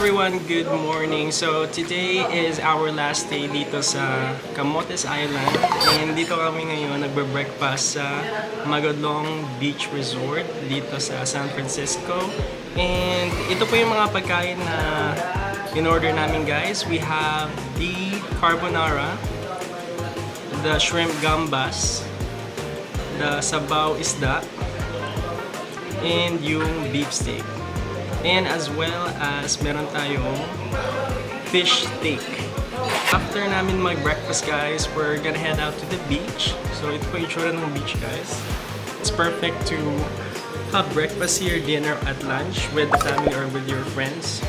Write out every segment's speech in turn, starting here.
everyone, good morning. So today is our last day dito sa Camotes Island. And dito kami ngayon nagbe-breakfast sa Mangodlong Beach Resort dito sa San Francisco. And ito po yung mga pagkain na in-order namin, guys. We have the carbonara, the shrimp gambas, the sabaw isda, and yung beef steak. And as well as meron tayong fish steak. After namin mag-breakfast, guys, we're gonna head out to the beach. So ito po yung itsura ng beach, guys. It's perfect to have breakfast here, dinner, at lunch with the family or with your friends.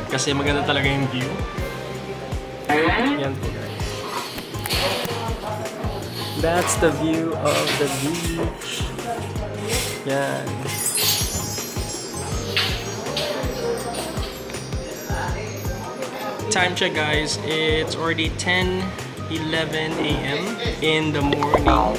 Kasi maganda talaga yung view. Yan po, guys. That's the view of the beach. Yan. Time check, guys, it's already 10:11 a.m. in the morning.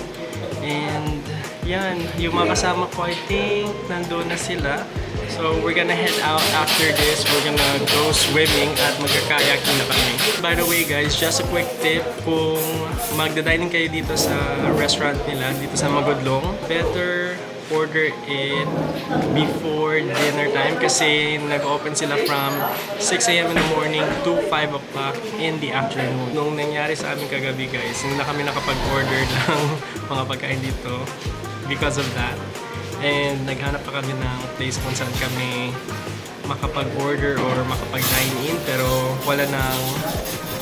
And yan, yung mga kasama ko, I think nandoon na sila. So we're gonna head out after this. We're gonna go swimming at magka-kayaking na kami. By the way, guys, just a quick tip, kung magda-dining kayo dito sa restaurant nila dito sa Mangodlong, better order it before dinner time kasi nag-open sila from 6 a.m. in the morning to 5 o'clock in the afternoon. Nung nangyari sa amin kagabi, guys, hindi na kami nakapag-order ng mga pagkain dito because of that. And naghanap pa kami ng place kung saan kami makapag-order or makapag-dine in, pero wala ng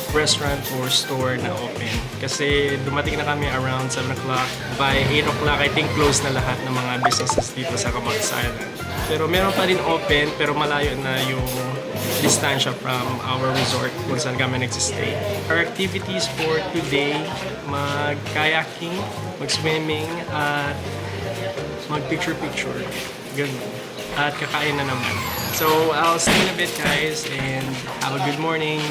restaurant or store na open. Kasi dumating na kami around 7 o'clock. By 8 o'clock, I think close na lahat ng mga businesses dito sa Camotes Island. Pero meron pa rin open, pero malayo na yung distansya from our resort kung saan kami nagsistay. Our activities for today, mag-kayaking, mag-swimming, at mag-picture-picture. Ganun. At kakain na naman. So, I'll see you in a bit, guys, and have a good morning.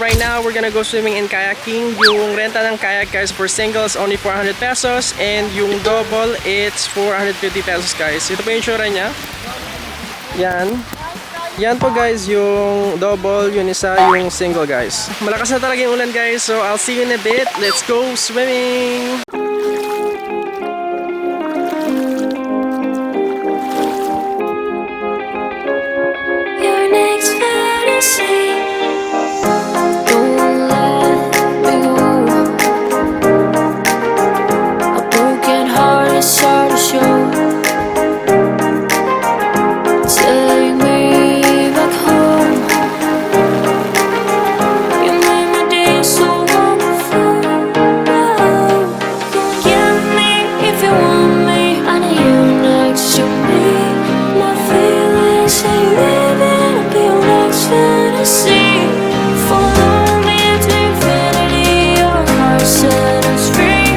Right now, we're gonna go swimming and kayaking. Yung renta ng kayak, guys, for singles only 400 pesos, and yung double, it's 450 pesos, guys. Ito po yung insura niya. Yan. Yan po, guys, yung double, yung isa, yung single, guys. Malakas na talaga yung ulan, guys, so I'll see you in a bit. Let's go swimming! sea. Don't let me go. A broken heart is hard to show. Take me back home. You made my day so wonderful. Don't get me if you want me. I need you next to me. My feelings ain't living up your next fantasy. Follow me to infinity. Your heart set us free.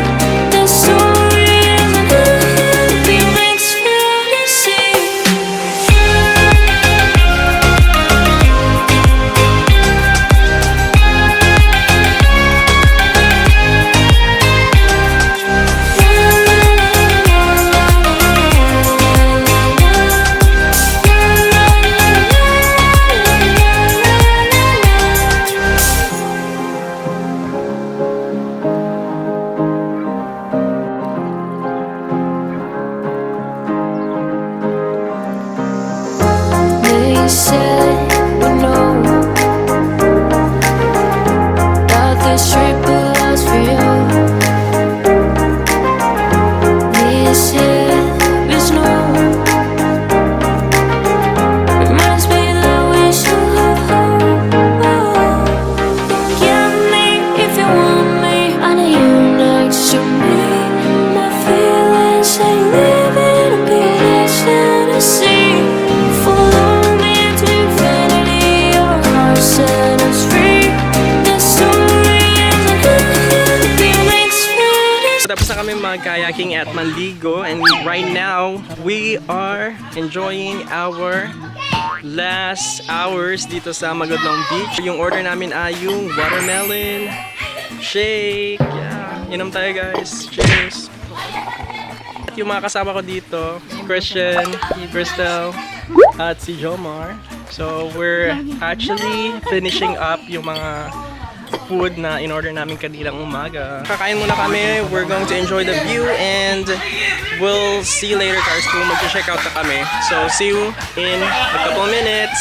The story isn't living up your next fantasy. They said we know that this trip will last for you. This heavy snow reminds me that we should have home. Don't get me if you want me. I need you next to me. My feelings ain't living up your next fantasy. Follow me to infinity. Your heart set us free. The story isn't living up your next fantasy. Tapos na kami mag-kayaking at manligo, and right now we are enjoying our last hours dito sa Mangodlong Beach. Yung order namin ay yung watermelon shake. Yeah, inom tayo guys. Cheers! At yung mga kasama ko dito, Christian, Crystal, at si Jomar. So we're actually finishing up yung mga food na in-order namin kaninang umaga. Kakain muna kami, we're going to enjoy the view, and we'll see you later guys kung mag-check out na kami. So see you in a couple minutes.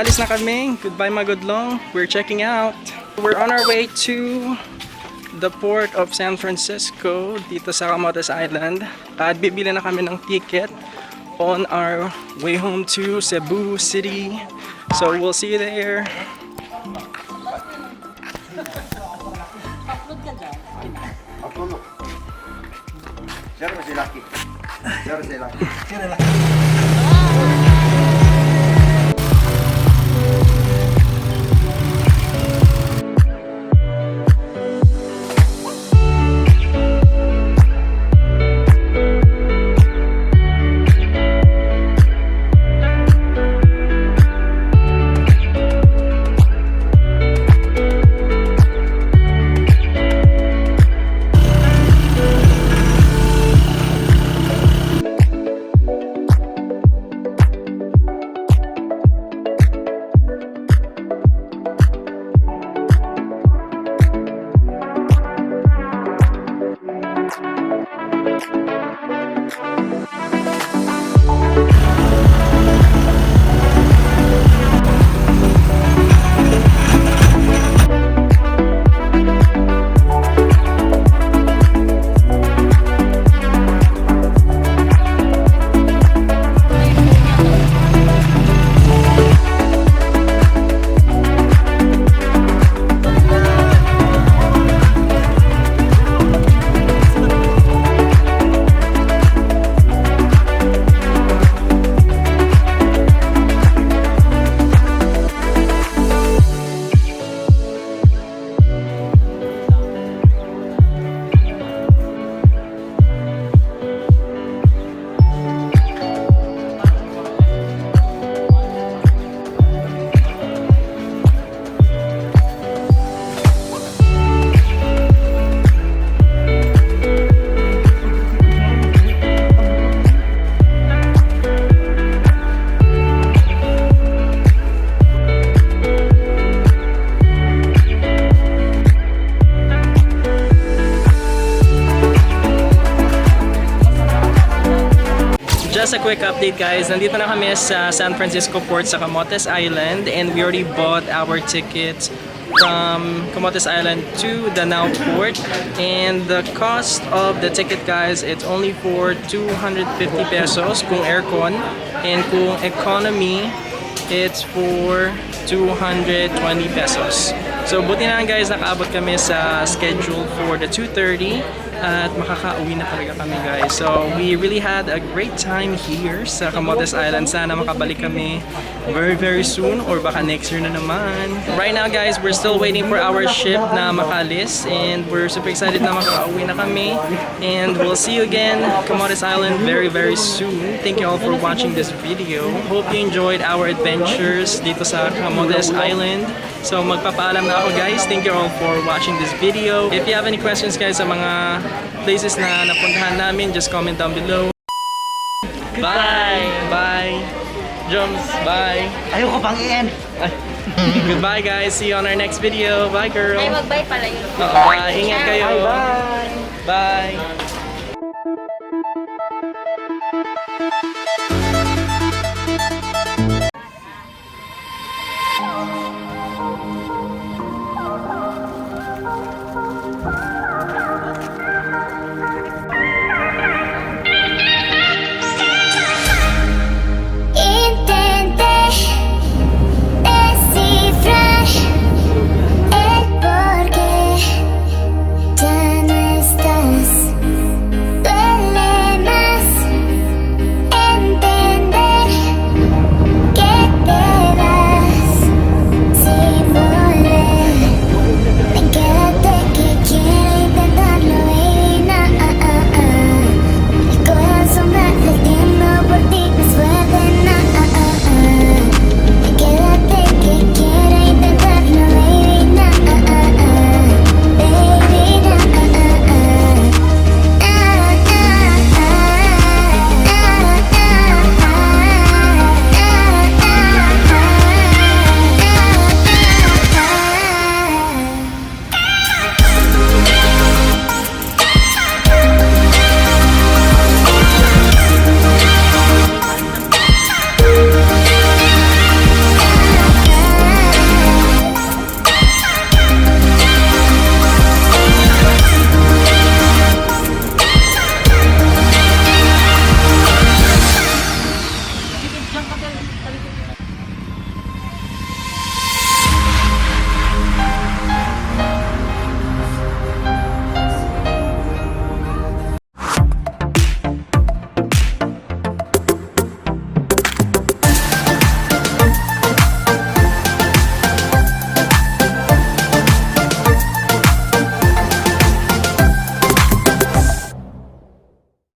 Alis na kami. Goodbye Mangodlong. We're checking out. We're on our way to the port of San Francisco dito sa Camotes Island. At bibili na kami ng ticket on our way home to Cebu City. So we'll see you there. just a quick update guys. Nandito na kami sa San Francisco Port sa Camotes Island and we already bought our tickets from Camotes Island to the Now Port, and the cost of the ticket guys, it's only for 250 pesos kung aircon, and kung economy it's for 220 pesos. So buti na lang guys, nakaabot kami sa schedule for the 2:30 at makakauwi na talaga kami guys. So we really had a great time here sa Camotes Island. Sana makabalik kami very soon or baka next year na naman. Right now guys, we're still waiting for our ship na makalis and we're super excited na makauwi na kami. And we'll see you again Camotes Island very soon. Thank you all for watching this video. Hope you enjoyed our adventures dito sa Camotes Island. So magpapaalam na ako guys. Thank you all for watching this video. If you have any questions guys sa mga places na napuntahan namin, just comment down below. Bye! Bye! Joms, bye! Ayoko pang i-end. Goodbye guys. See you on our next video. Bye girl. Ay, mag-bye pala yun. Bye. Ingat kayo. Bye! Bye.